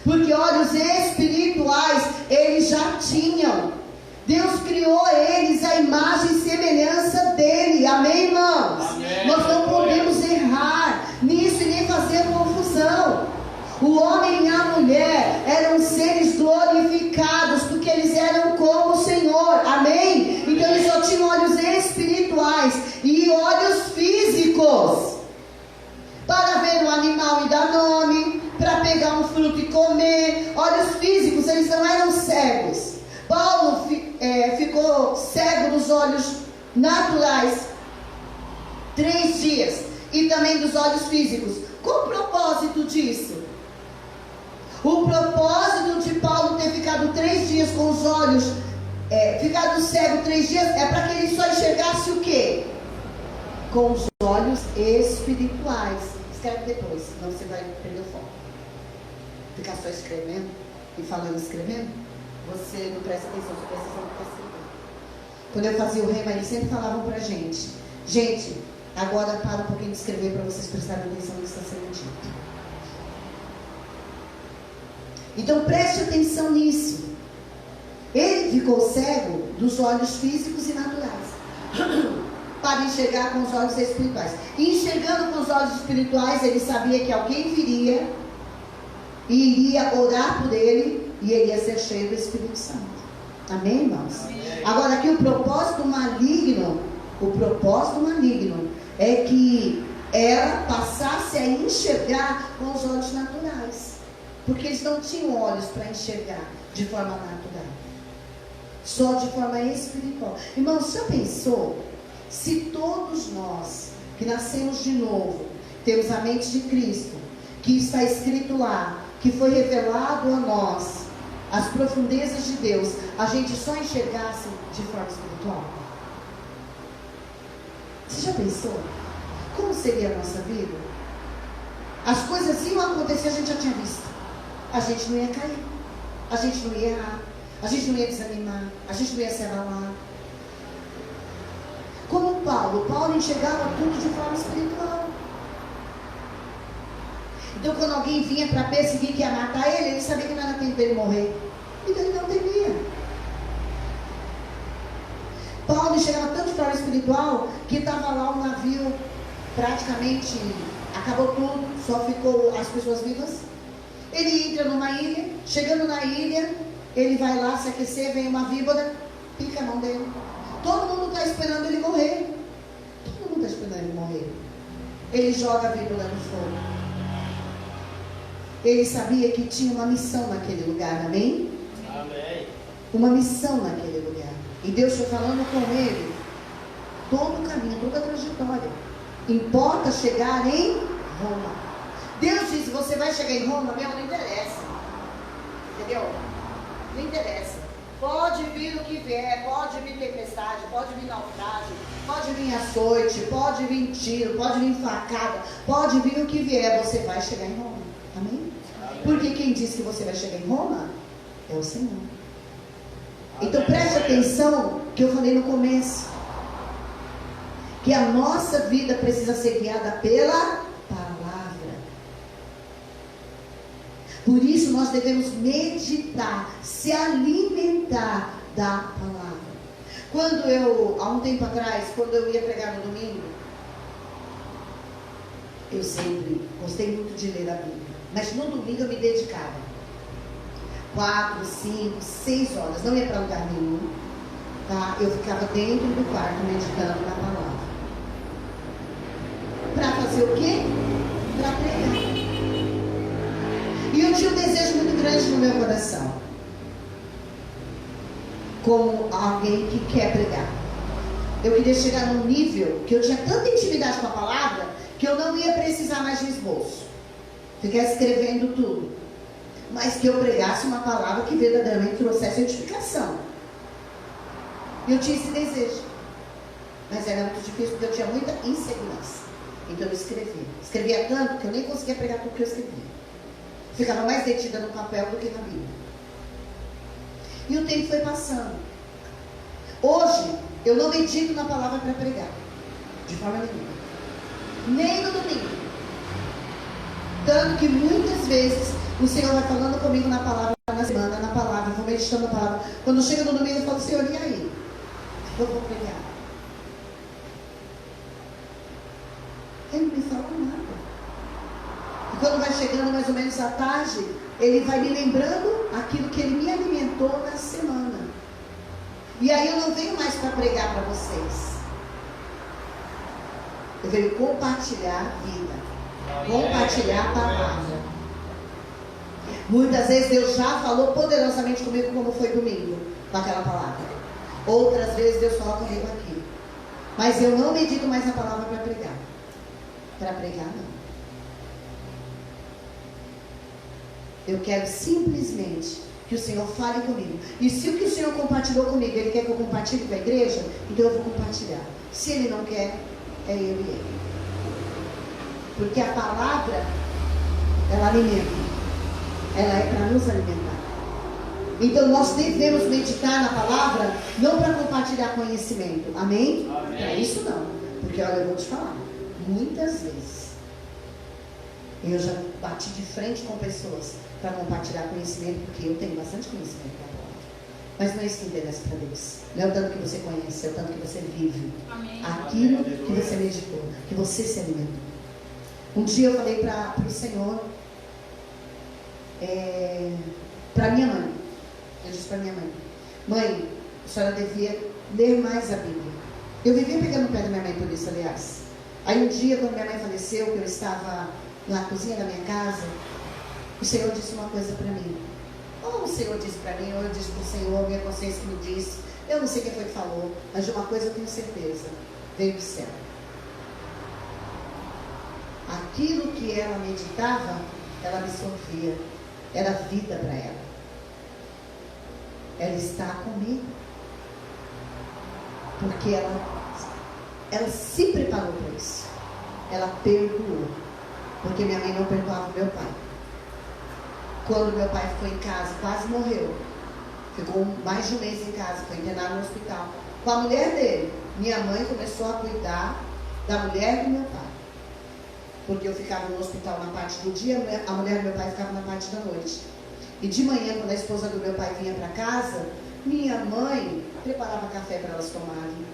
porque olhos espirituais eles já tinham. Deus criou eles à imagem e semelhança dele, amém, irmãos? Amém. Nós não podemos errar nisso e nem fazer confusão. O homem e a mulher eram seres glorificados, porque eles eram como o Senhor, amém? Então eles só tinham olhos espirituais e olhos físicos, para ver um animal e dar nome, para pegar um fruto e comer. Olhos físicos, eles não eram cegos. Paulo ficou cego dos olhos naturais 3 dias, e também dos olhos físicos. Qual o propósito disso? O propósito de Paulo ter ficado 3 dias com os olhos, ficado cego 3 dias, é para que ele só enxergasse o quê? Com os olhos espirituais. Escreve depois, senão você vai perder o foco. Ficar só escrevendo e falando, escrevendo, você não presta atenção, você presta atenção no que está escrevendo. Quando eu fazia o rema, eles sempre falavam para a gente: gente, agora para um pouquinho de escrever para vocês prestarem atenção no que está sendo dito. Então preste atenção nisso. Ele ficou cego dos olhos físicos e naturais, para enxergar com os olhos espirituais. E enxergando com os olhos espirituais, ele sabia que alguém viria e iria orar por ele, e ele ia ser cheio do Espírito Santo. Amém, irmãos? Amém. Agora aqui o propósito maligno é que ela passasse a enxergar com os olhos naturais, porque eles não tinham olhos para enxergar de forma natural, só de forma espiritual. Irmãos, já pensou se todos nós que nascemos de novo temos a mente de Cristo, que está escrito lá, que foi revelado a nós as profundezas de Deus, a gente só enxergasse de forma espiritual? Você já pensou como seria a nossa vida? As coisas iam acontecer, a gente já tinha visto. A gente não ia cair, a gente não ia errar, a gente não ia desanimar, a gente não ia se abalar. Como Paulo enxergava tudo de forma espiritual. Então quando alguém vinha para perseguir, que ia matar ele sabia que não era tempo dele morrer, então ele não temia. Paulo enxergava tanto de forma espiritual, que estava lá um navio, praticamente acabou tudo, só ficou as pessoas vivas. Ele entra numa ilha, chegando na ilha, ele vai lá se aquecer, vem uma víbora, pica a mão dele. Todo mundo está esperando ele morrer. Todo mundo está esperando ele morrer. Ele joga a víbora no fogo. Ele sabia que tinha uma missão naquele lugar, amém? Amém. Uma missão naquele lugar. E Deus foi falando com ele todo o caminho, toda a trajetória. Importa chegar em Roma. Deus disse: você vai chegar em Roma, meu, não interessa. Entendeu? Não interessa. Pode vir o que vier, pode vir tempestade, pode vir naufrágio, pode vir açoite, pode vir tiro, pode vir facada, pode vir o que vier, você vai chegar em Roma. Amém? Amém. Porque quem disse que você vai chegar em Roma é o Senhor. Então preste atenção que eu falei no começo, que a nossa vida precisa ser guiada pela palavra. Por isso nós devemos meditar, se alimentar da palavra. Há um tempo atrás, quando eu ia pregar no domingo, eu sempre gostei muito de ler a Bíblia, mas no domingo eu me dedicava 4, 5, 6 horas, não ia para lugar nenhum, tá? Eu ficava dentro do quarto meditando na palavra. Para fazer o quê? Para pregar. E eu tinha um desejo muito grande no meu coração, como alguém que quer pregar. Eu queria chegar num nível que eu tinha tanta intimidade com a palavra, que eu não ia precisar mais de esboço, ficar escrevendo tudo, mas que eu pregasse uma palavra que verdadeiramente trouxesse edificação. Eu tinha esse desejo, mas era muito difícil, porque eu tinha muita insegurança. Então eu escrevia tanto que eu nem conseguia pregar tudo que eu escrevia. Ficava mais detida no papel do que na Bíblia. E o tempo foi passando. Hoje, eu não medito na palavra para pregar, de forma nenhuma, nem no domingo. Tanto que muitas vezes o Senhor vai falando comigo na palavra, na semana, na palavra, eu vou meditando na palavra. Quando chega no domingo, eu falo, Senhor, e aí? Eu vou pregar. Ele não me fala nada. E quando vai chegando mais ou menos à tarde, ele vai me lembrando aquilo que ele me alimentou na semana. E aí eu não venho mais para pregar para vocês. Eu venho compartilhar a vida. Compartilhar a palavra. Muitas vezes Deus já falou poderosamente comigo, como foi domingo, com aquela palavra. Outras vezes Deus fala comigo aqui. Mas eu não medito mais a palavra para pregar. Para pregar, não. Eu quero simplesmente que o Senhor fale comigo. E se o que o Senhor compartilhou comigo, Ele quer que eu compartilhe com a igreja, então eu vou compartilhar. Se Ele não quer, é eu e Ele. Porque a palavra, ela alimenta. Ela é para nos alimentar. Então nós devemos meditar na palavra, não para compartilhar conhecimento. Amém? Para isso não. Porque olha, eu vou te falar. Muitas vezes eu já bati de frente com pessoas para compartilhar conhecimento, porque eu tenho bastante conhecimento da palavra. Mas não é isso que interessa para Deus. Não é o tanto que você conhece, é o tanto que você vive. Amém. Aquilo que você meditou, que você se alimentou. Um dia eu falei para o Senhor, para minha mãe. Eu disse para minha mãe: mãe, a senhora devia ler mais a Bíblia. Eu vivia pegando o pé da minha mãe por isso, aliás. Aí um dia, quando minha mãe faleceu, que eu estava na cozinha da minha casa, o Senhor disse uma coisa para mim. Ou o Senhor disse para mim, ou eu disse para o Senhor, minha consciência me disse. Eu não sei quem foi que falou, mas de uma coisa eu tenho certeza: veio do céu. Aquilo que ela meditava, ela absorvia. Era vida para ela. Ela está comigo. Porque ela se preparou para isso. Ela perdoou. Porque minha mãe não perdoava o meu pai. Quando meu pai ficou em casa, quase morreu. Ficou mais de um mês em casa, foi internado no hospital. Com a mulher dele, minha mãe começou a cuidar da mulher do meu pai. Porque eu ficava no hospital na parte do dia, a mulher do meu pai ficava na parte da noite. E de manhã, quando a esposa do meu pai vinha para casa, minha mãe preparava café para elas tomarem.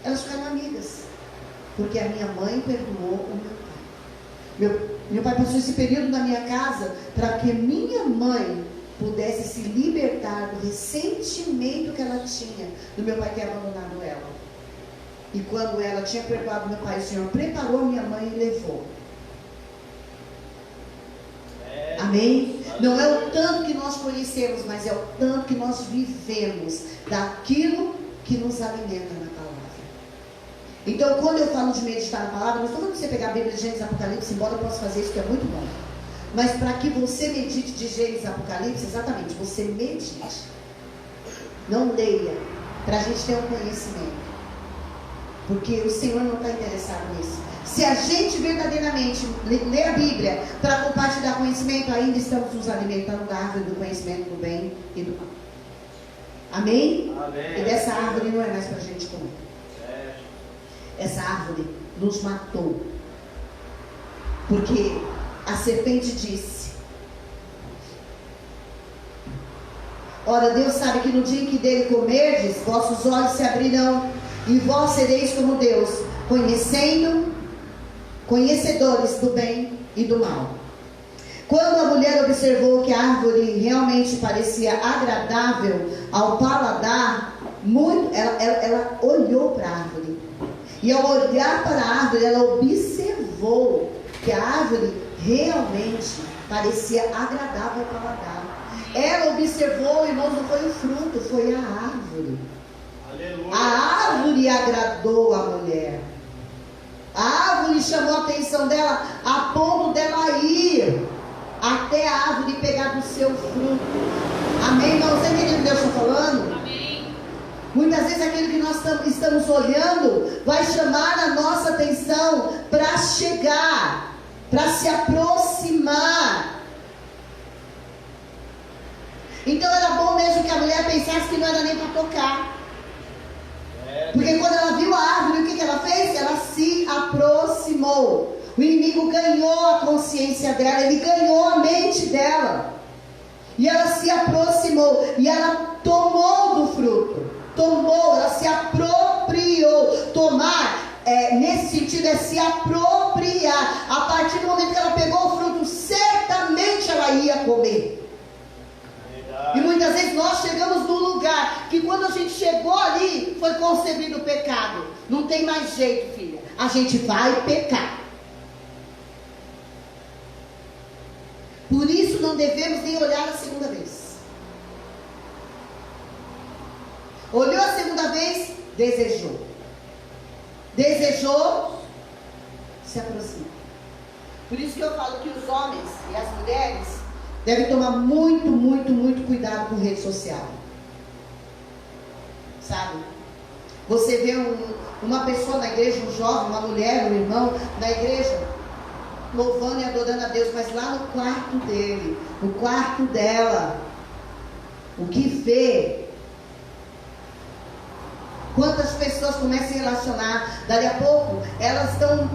Elas ficaram amigas. Porque a minha mãe perdoou o meu pai. Meu pai passou esse período na minha casa para que minha mãe pudesse se libertar do ressentimento que ela tinha do meu pai ter abandonado ela. E quando ela tinha perdoado meu pai, o Senhor preparou a minha mãe e levou. Amém? Não é o tanto que nós conhecemos, mas é o tanto que nós vivemos daquilo que nos alimenta na palavra. Então, quando eu falo de meditar na palavra, não estou falando de você pegar a Bíblia de Gênesis e Apocalipse, embora eu possa fazer isso, que é muito bom. Mas para que você medite de Gênesis e Apocalipse, exatamente, você medite. Não leia, para a gente ter um conhecimento. Porque o Senhor não está interessado nisso. Se a gente verdadeiramente lê a Bíblia para compartilhar conhecimento, ainda estamos nos alimentando da árvore do conhecimento do bem e do mal. Amém? Amém. E dessa árvore não é mais para a gente comer. Essa árvore nos matou. Porque a serpente disse: ora, Deus sabe que no dia em que dele comerdes, vossos olhos se abrirão, e vós sereis como Deus, conhecedores do bem e do mal. Quando a mulher observou que a árvore realmente parecia agradável ao paladar, ela olhou para a árvore. E ao olhar para a árvore, ela observou que a árvore realmente parecia agradável ao paladar. Ela observou, irmãos, não foi o fruto, foi a árvore. Aleluia. A árvore agradou a mulher. A árvore chamou a atenção dela a ponto dela ir até a árvore e pegar do seu fruto. Amém, irmãos? Você entende o que Deus está falando? Amém. Muitas vezes aquilo que nós estamos olhando vai chamar a nossa atenção para chegar, para se aproximar. Então era bom mesmo que a mulher pensasse que não era nem para tocar. Porque quando ela viu a árvore, o que ela fez? Ela se aproximou. O inimigo ganhou a consciência dela, ele ganhou a mente dela. E ela se aproximou, e ela tomou do fruto. Tomou, ela se apropriou. Tomar, nesse sentido, é se apropriar. A partir do momento que ela pegou o fruto, certamente ela ia comer. E muitas vezes nós chegamos num lugar que quando a gente chegou ali, foi concebido o pecado. Não tem mais jeito, filha. A gente vai pecar. Por isso não devemos nem olhar a segunda vez. Olhou a segunda vez, desejou. Desejou, se aproxima. Por isso que eu falo que os homens e as mulheres devem tomar muito, muito, muito cuidado com rede social. Sabe? Você vê uma pessoa na igreja, um jovem, uma mulher, um irmão na igreja, louvando e adorando a Deus, mas lá no quarto dele, no quarto dela, o que vê? Quantas pessoas começam a se relacionar, dali a pouco, elas estão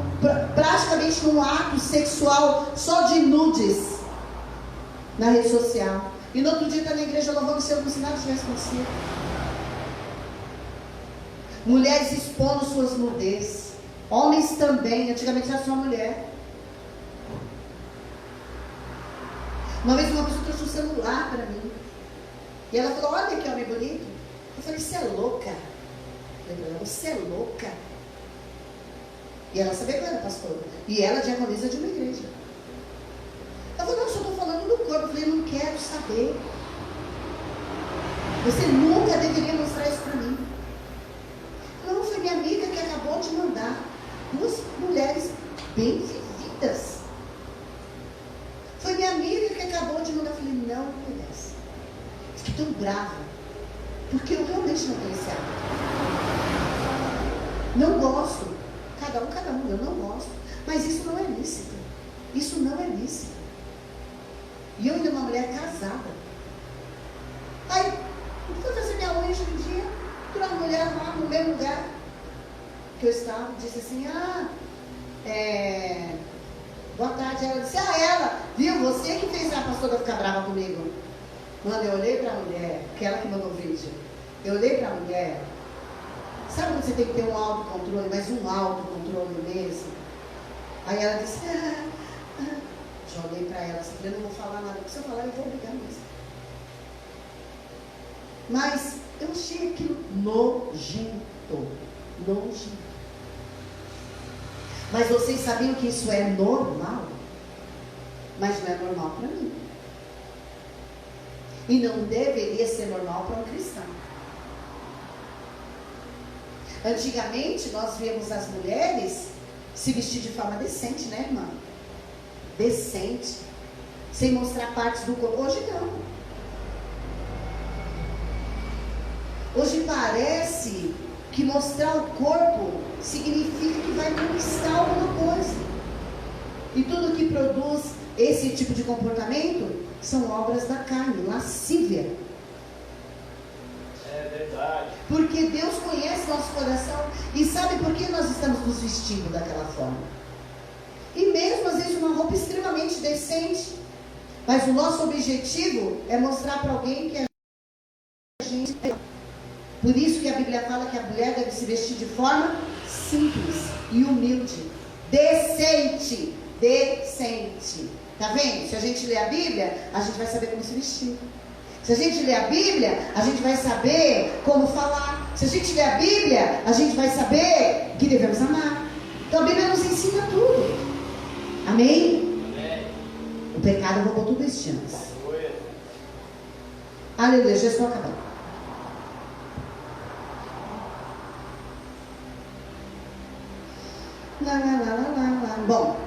praticamente num ato sexual só de nudes na rede social. E no outro dia está na igreja louvando o Senhor como se nada tivesse acontecido. Mulheres expondo suas nudez. Homens também, antigamente era só mulher. Uma vez uma pessoa trouxe um celular para mim. E ela falou, olha que homem bonito. Eu falei, você é louca? Eu falei, você é louca? E ela sabia que eu era pastora. E ela diaconisa de uma igreja. Ela falou, não, eu só estou falando do corpo. Eu falei, não quero saber. Você nunca deveria mostrar isso para mim. Não, foi minha amiga que acabou de mandar. Duas mulheres bem vividas. Foi minha amiga que acabou de mandar. Eu falei, não merece. Fiquei tão brava. Porque eu realmente não tenho esse hábito. Não gosto. Cada um. Eu não gosto. Mas isso não é lícito. Isso não é lícito. E eu ainda uma mulher casada. Aí, fui fazer minha unha hoje um dia. Entrou uma mulher lá no mesmo lugar que eu estava. Disse assim, boa tarde. Ela disse, ela, viu, você que fez a pastora ficar brava comigo. Mano, eu olhei para a mulher, aquela que mandou o vídeo. Eu olhei para a mulher. Sabe quando você tem que ter um autocontrole, mas um autocontrole mesmo? Aí ela disse, já olhei para ela, assim, eu não vou falar nada, porque se eu falar eu vou brigar mesmo. Mas eu achei aquilo nojento. Mas vocês sabiam que isso é normal? Mas não é normal para mim. E não deveria ser normal para um cristão. Antigamente nós víamos as mulheres se vestir de forma decente, né, irmã? Decente. Sem mostrar partes do corpo. Hoje não. Hoje parece que mostrar o corpo significa que vai conquistar alguma coisa. E tudo que produz esse tipo de comportamento são obras da carne, lascívia. É verdade. Porque Deus conhece nosso coração e sabe por que nós estamos nos vestindo daquela forma. E mesmo às vezes uma roupa extremamente decente, mas o nosso objetivo é mostrar para alguém que a gente é. Por isso que a Bíblia fala que a mulher deve se vestir de forma simples e humilde, decente. Tá vendo? Se a gente ler a Bíblia, a gente vai saber como se vestir. Se a gente ler a Bíblia, a gente vai saber como falar. Se a gente ler a Bíblia, a gente vai saber que devemos amar. Então a Bíblia nos ensina tudo. Amém? Amém. O pecado roubou tudo isso de nós. Aleluia. Aleluia, já estou acabando. Bom,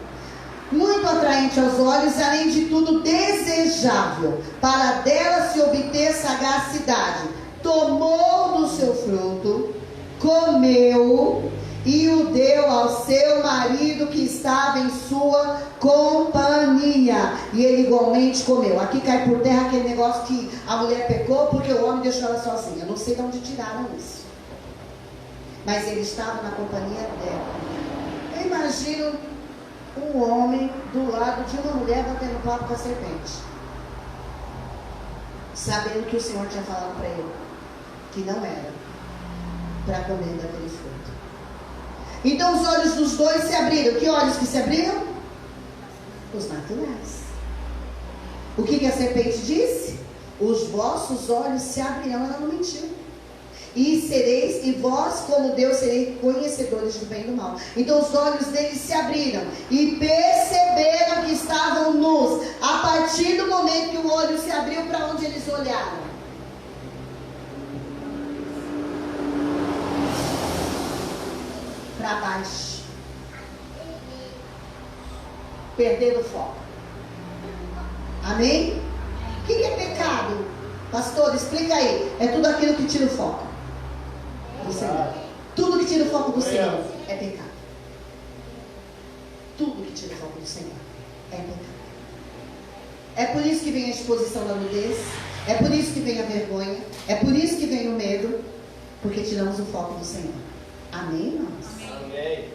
muito atraente aos olhos, além de tudo desejável, para dela se obter sagacidade. Tomou do seu fruto, comeu e o deu ao seu marido que estava em sua companhia, e ele igualmente comeu. Aqui cai por terra aquele negócio que a mulher pecou porque o homem deixou ela sozinha. Eu não sei de onde tiraram isso. mas ele estava na companhia dela. Eu imagino um homem do lado de uma mulher batendo papo com a serpente, sabendo que o Senhor tinha falado para ele que não era para comer daquele fruto. Então os olhos dos dois se abriram. Que olhos que se abriram? Os naturais. O que a serpente disse? Os vossos olhos se abrirão. Ela não mentiu. E vós, como Deus, sereis conhecedores do bem e do mal. Então os olhos deles se abriram e perceberam que estavam nus. A partir do momento que o olho se abriu, para onde eles olharam? Para baixo. Perderam o foco. Amém? O que é pecado? Pastor, explica aí. É tudo aquilo que tira o foco do Senhor. Tudo que tira o foco do Senhor é pecado. Tudo que tira o foco do Senhor é pecado. É por isso que vem a exposição da nudez. É por isso que vem a vergonha. É por isso que vem o medo. Porque tiramos o foco do Senhor. Amém, irmãos? Amém.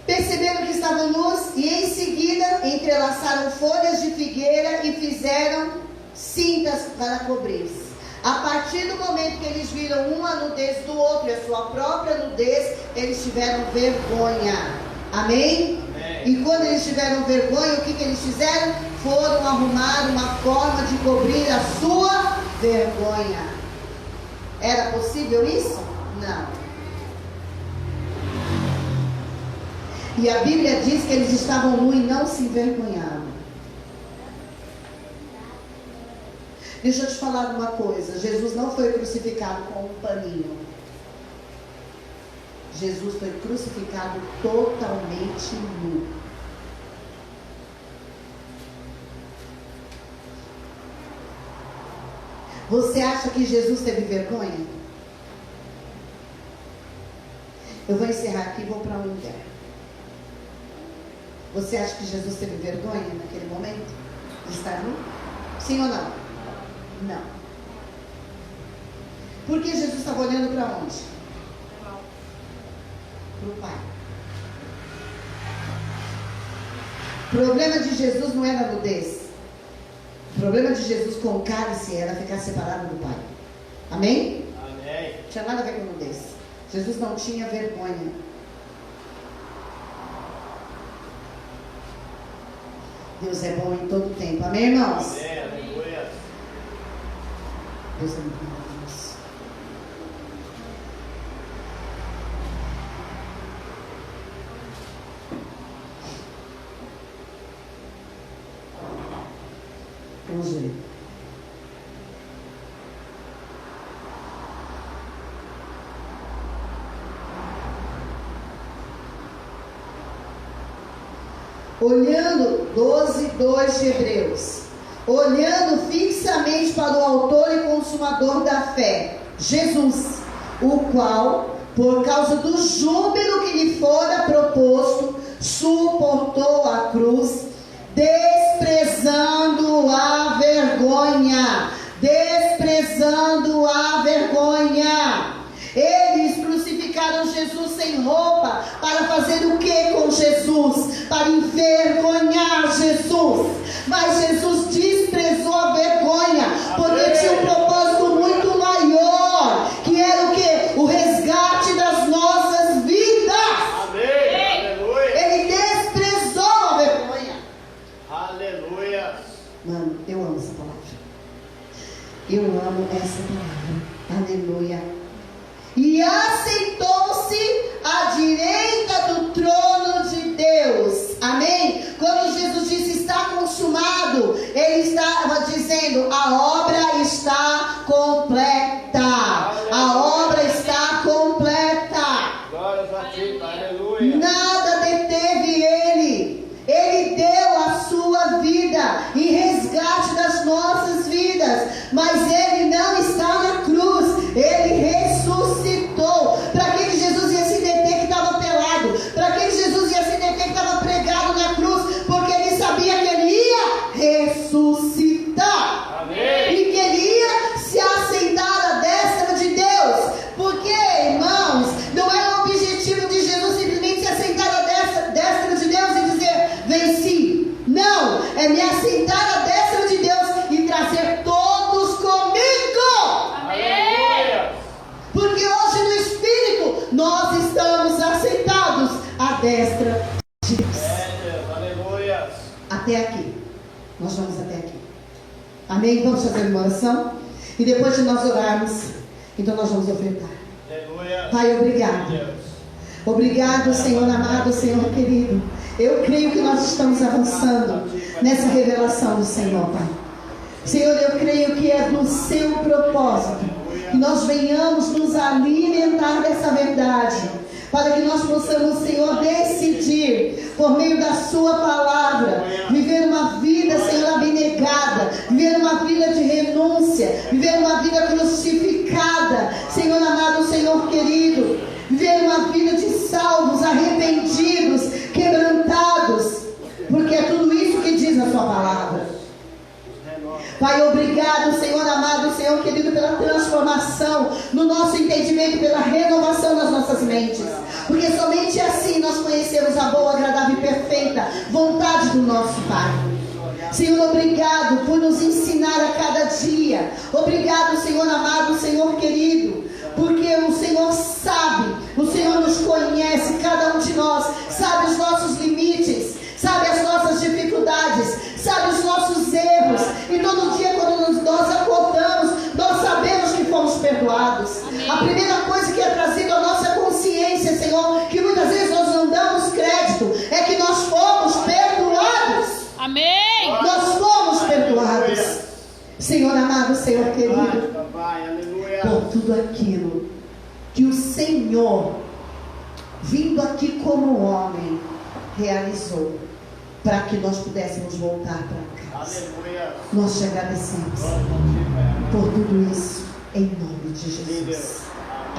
Perceberam que estavam nus e em seguida entrelaçaram folhas de figueira e fizeram cintas para cobrir-se. A partir do momento que eles viram uma nudez do outro e a sua própria nudez, eles tiveram vergonha. Amém? Amém. E quando eles tiveram vergonha, o que eles fizeram? Foram arrumar uma forma de cobrir a sua vergonha. Era possível isso? Não. E a Bíblia diz que eles estavam nus e não se envergonharam. Deixa eu te falar uma coisa. Jesus não foi crucificado com um paninho. Jesus foi crucificado totalmente nu. Você acha que Jesus teve vergonha? Eu vou encerrar aqui e vou para um lugar. Você acha que Jesus teve vergonha naquele momento de estar nu? Sim ou não? Não. Porque Jesus estava olhando para onde? Para o Pai. O problema de Jesus não era a nudez. O problema de Jesus com o cálice era ficar separado do Pai. Amém? Amém. Não tinha nada a ver com nudez. Jesus não tinha vergonha. Deus é bom em todo tempo. Amém, irmãos? Amém. Aleluia. Deus é muito maravilhoso. Vamos ver. Olhando, 12:2 de Hebreus, olhando fixamente para o autor e consumador da fé, Jesus, o qual, por causa do júbilo que lhe fora proposto, suportou a cruz, desprezando a vergonha, desprezando a vergonha. Eles crucificaram Jesus sem roupa, para fazer o que com Jesus? Para envergonhar Jesus. Mas Jesus desprezou a vergonha, porque tinha um propósito muito maior, que era o que? O resgate das nossas vidas. Amém. Aleluia. Ele desprezou a vergonha. Aleluia. Mano, eu amo essa palavra. Eu amo essa palavra. Aleluia. E assentou-se à direita do trono de Deus. Amém? Quando Jesus disse está consumado, ele estava dizendo a obra está completa. A obra está completa. Glórias a ti, Pai. Aleluia. Nada deteve ele. Ele deu a sua vida em resgate das nossas vidas. Mas ele não está na cruz. Ele ressuscitou. Para que Jesus ia se deter que estava pelado? Para que Jesus ia se deter que estava pregado na cruz? Porque ele sabia que ele ia ressuscitar. Amém. destra de Deus. Deus. Aleluia. Até aqui. Nós vamos até aqui. Amém? Vamos fazer uma oração? E depois de nós orarmos, então nós vamos ofertar. Aleluia. Pai, obrigado. Deus. Obrigado, Senhor amado, Senhor querido. Eu creio que nós estamos avançando nessa revelação do Senhor, Pai. Senhor, eu creio que é do seu propósito que nós venhamos nos alimentar dessa verdade, para que nós possamos, Senhor, decidir por meio da sua palavra, viver uma vida, Senhor, abnegada, viver uma vida de renúncia, viver uma vida crucificada, Senhor amado, Senhor querido, viver uma vida de salvos, arrependidos, quebrantados, porque é tudo isso que diz a sua palavra. Pai, obrigado, Senhor amado, Senhor querido, pela transformação no nosso entendimento, pela renovação das nossas mentes, porque somente assim nós conhecemos a boa, agradável e perfeita vontade do nosso Pai. Senhor, obrigado por nos ensinar a cada dia. Obrigado, Senhor amado, Senhor querido, porque o Senhor sabe, o Senhor nos conhece, cada um de nós sabe os nossos limites, sabe as nossas dificuldades, sabe os nossos erros, e todo dia quando nós acordamos, nós sabemos que fomos perdoados. Amém. A primeira coisa que é trazida à nossa consciência, Senhor, que muitas vezes nós não damos crédito, é que nós fomos perdoados. Amém. Nós fomos perdoados. Senhor amado, Senhor querido, por tudo aquilo que o Senhor, vindo aqui como homem, realizou, para que nós pudéssemos voltar para casa. Aleluia. Nós te agradecemos por tudo isso, em nome de Jesus.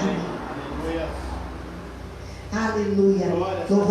Amém. Amém. Aleluia. Aleluia. Louvado